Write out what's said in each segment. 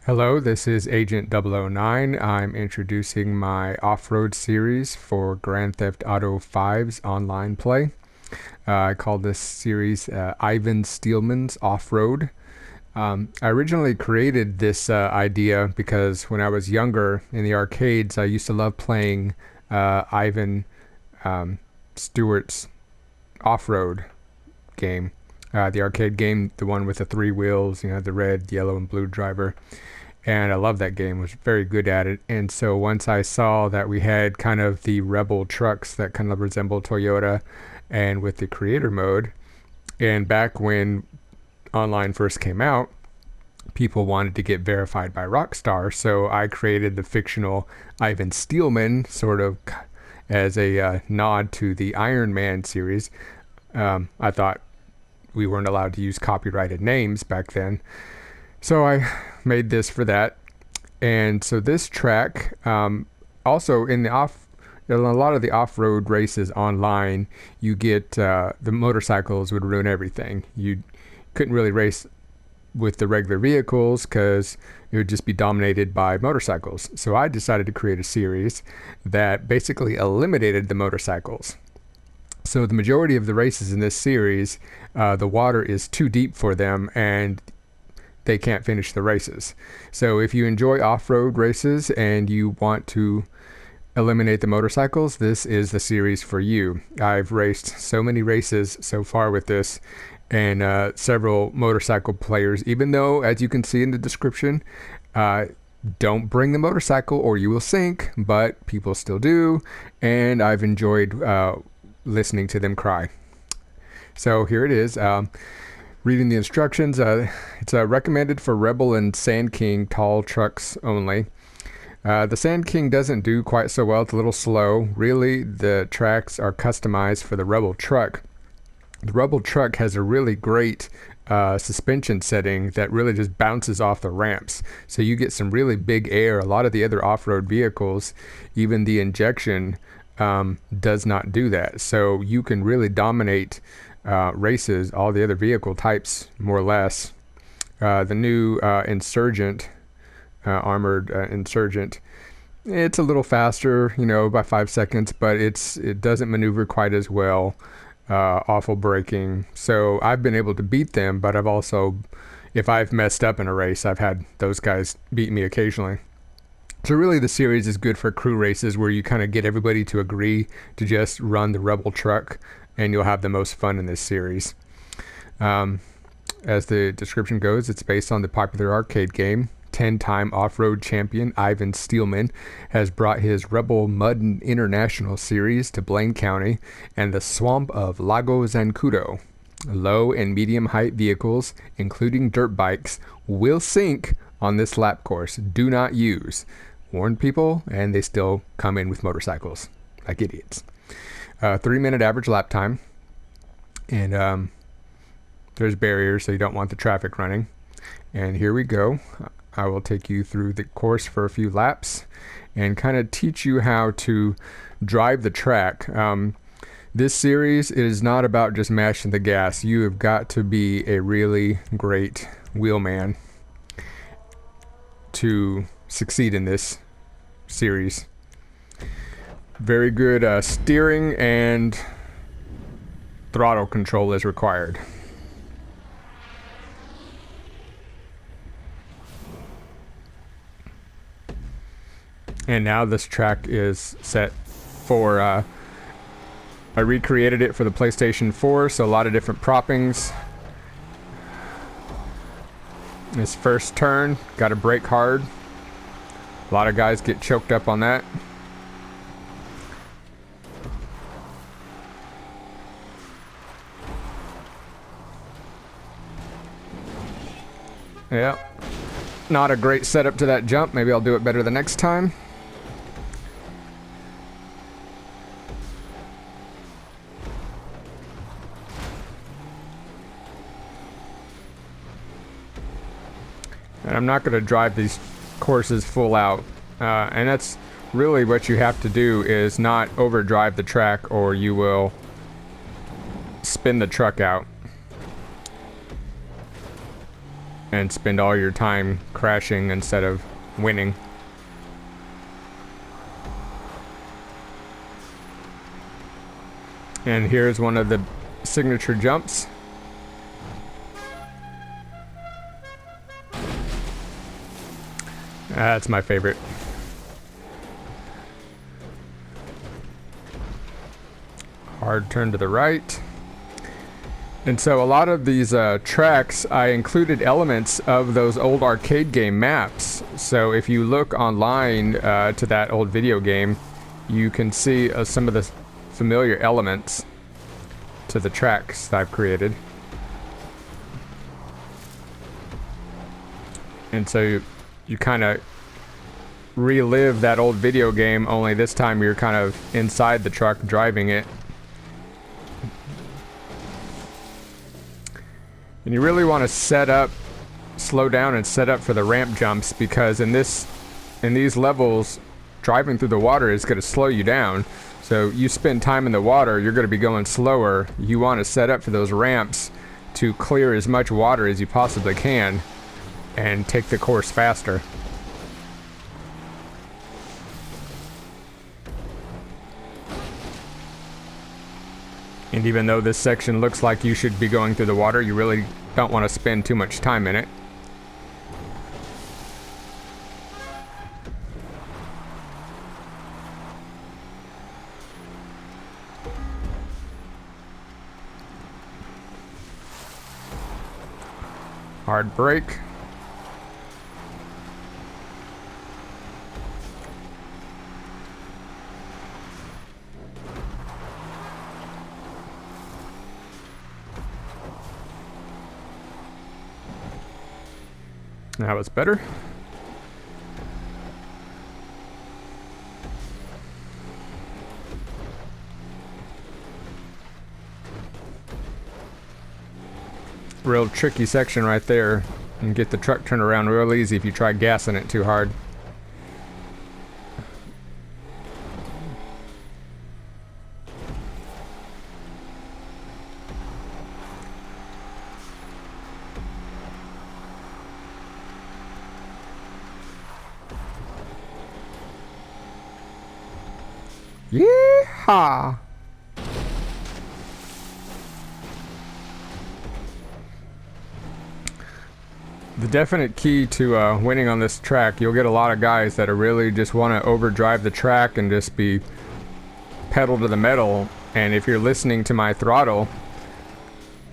Hello, this is Agent 009. I'm introducing my off-road series for Grand Theft Auto 5's online play. I call this series Ivan Steelman's Off-Road. I originally created this idea because when I was younger in the arcades, I used to love playing Ivan Stewart's off-road game. The arcade game, the one with the three wheels, the red, yellow, and blue driver. And I love that game, was very good at it. And so once I saw that we had kind of the Rebel trucks that kind of resemble Toyota and with the creator mode, and back when online first came out, people wanted to get verified by Rockstar, so I created the fictional Ivan Steelman sort of as a nod to the Iron Man series. I thought we weren't allowed to use copyrighted names back then, so I made this for that. And so this track, also in a lot of the off-road races online, you get the motorcycles would ruin everything. You couldn't really race with the regular vehicles because it would just be dominated by motorcycles. So I decided to create a series that basically eliminated the motorcycles. So the majority of the races in this series, the water is too deep for them and they can't finish the races. So if you enjoy off-road races and you want to eliminate the motorcycles, this is the series for you. I've raced so many races so far with this, and several motorcycle players, even though, as you can see in the description, don't bring the motorcycle or you will sink, but people still do, and I've enjoyed listening to them cry. So here it is. Reading the instructions, it's recommended for Rebel and Sand King tall trucks only. The Sand King doesn't do quite so well. It's a little slow. Really, the tracks are customized for the Rebel truck. The Rebel truck has a really great suspension setting that really just bounces off the ramps. So you get some really big air. A lot of the other off-road vehicles, even the injection, does not do that. So you can really dominate races, all the other vehicle types, more or less. The new Insurgent, armored Insurgent, it's a little faster, by 5 seconds, but it doesn't maneuver quite as well. Awful braking. So I've been able to beat them, but I've also, if I've messed up in a race, I've had those guys beat me occasionally. So really the series is good for crew races where you kind of get everybody to agree to just run the Rebel truck, and you'll have the most fun in this series. As the description goes, it's based on the popular arcade game. 10-time off-road champion Ivan Steelman has brought his Rebel Mud International series to Blaine County and the swamp of Lago Zancudo. Low and medium height vehicles, including dirt bikes, will sink on this lap course. Do not use. Warn people, and they still come in with motorcycles like idiots. 3-minute average lap time, and there's barriers, so you don't want the traffic running. And here we go. I will take you through the course for a few laps and kind of teach you how to drive the track. This series is not about just mashing the gas. You have got to be a really great wheelman to succeed in this series. Very good steering and throttle control is required. And now this track is set for, I recreated it for the PlayStation 4, so a lot of different proppings. This first turn, got to brake hard. A lot of guys get choked up on that. Yeah, not a great setup to that jump. Maybe I'll do it better the next time. And I'm not going to drive these courses full out. And that's really what you have to do, is not overdrive the track or you will spin the truck out. and spend all your time crashing instead of winning. And here's one of the signature jumps. That's my favorite. Hard turn to the right. And so a lot of these tracks, I included elements of those old arcade game maps. So if you look online to that old video game, you can see some of the familiar elements to the tracks that I've created. And so you kind of relive that old video game, only this time you're kind of inside the truck driving it. And you really want to slow down and set up for the ramp jumps, because in these levels, driving through the water is going to slow you down. So you spend time in the water, you're going to be going slower. You want to set up for those ramps to clear as much water as you possibly can and take the course faster. And even though this section looks like you should be going through the water, you really don't want to spend too much time in it. Hard brake. Now it's better. Real tricky section right there. And get the truck turned around real easy if you try gassing it too hard. Yeehaw! The definite key to winning on this track, you'll get a lot of guys that are really just want to overdrive the track and just be pedal to the metal. And if you're listening to my throttle,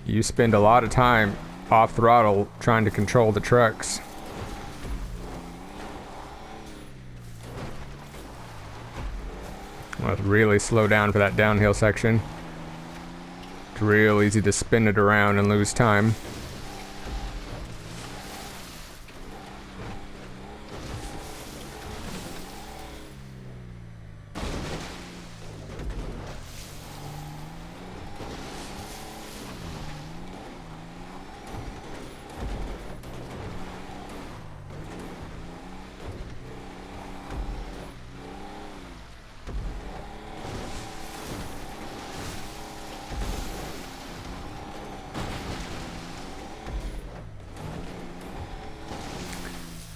you spend a lot of time off throttle trying to control the trucks. Let's really slow down for that downhill section. It's real easy to spin it around and lose time.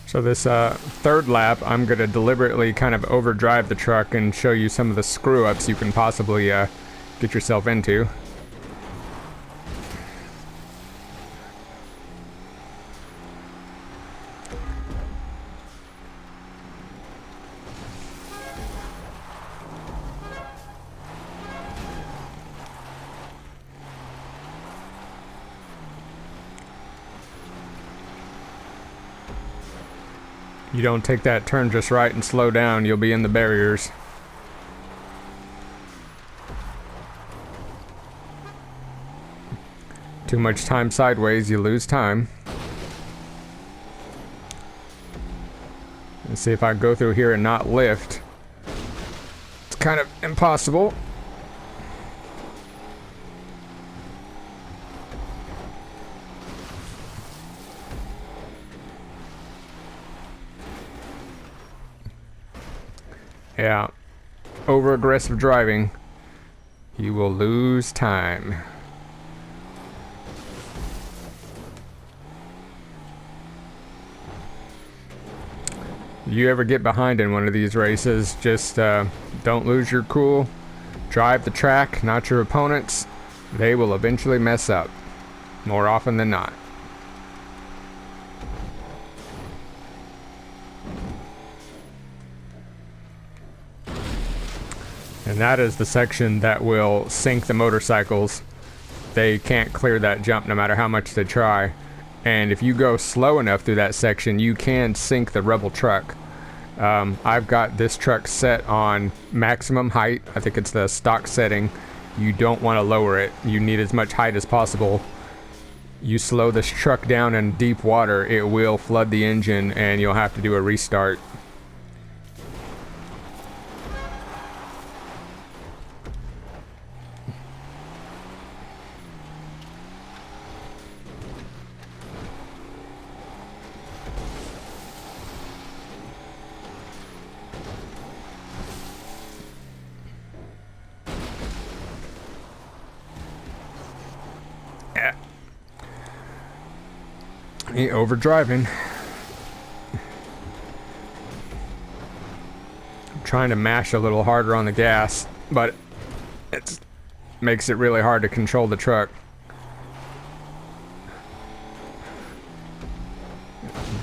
So this third lap, I'm going to deliberately kind of overdrive the truck and show you some of the screw-ups you can possibly get yourself into. You don't take that turn just right and slow down, you'll be in the barriers. Too much time sideways, you lose time. Let's see if I go through here and not lift. It's kind of impossible. Yeah, over aggressive driving, you will lose time. You ever get behind in one of these races, just don't lose your cool. Drive the track, not your opponents. They will eventually mess up, more often than not. And that is the section that will sink the motorcycles. They can't clear that jump no matter how much they try. And if you go slow enough through that section, you can sink the Rebel truck. I've got this truck set on maximum height. I think it's the stock setting. You don't want to lower it. You need as much height as possible. You slow this truck down in deep water, it will flood the engine and you'll have to do a restart. Overdriving. I'm trying to mash a little harder on the gas, but it makes it really hard to control the truck.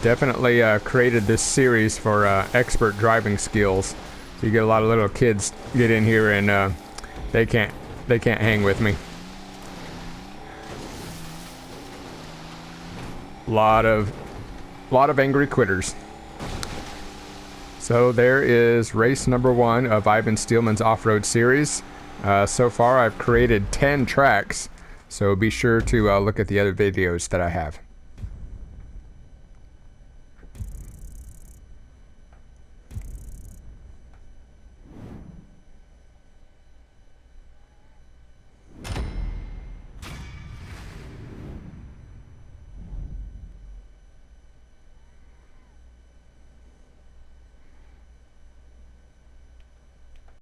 Definitely created this series for expert driving skills. So you get a lot of little kids get in here and they can't hang with me. Lot of angry quitters. So there is race number 1 of Ivan Steelman's off-road series. So far I've created 10 tracks, so be sure to look at the other videos that I have.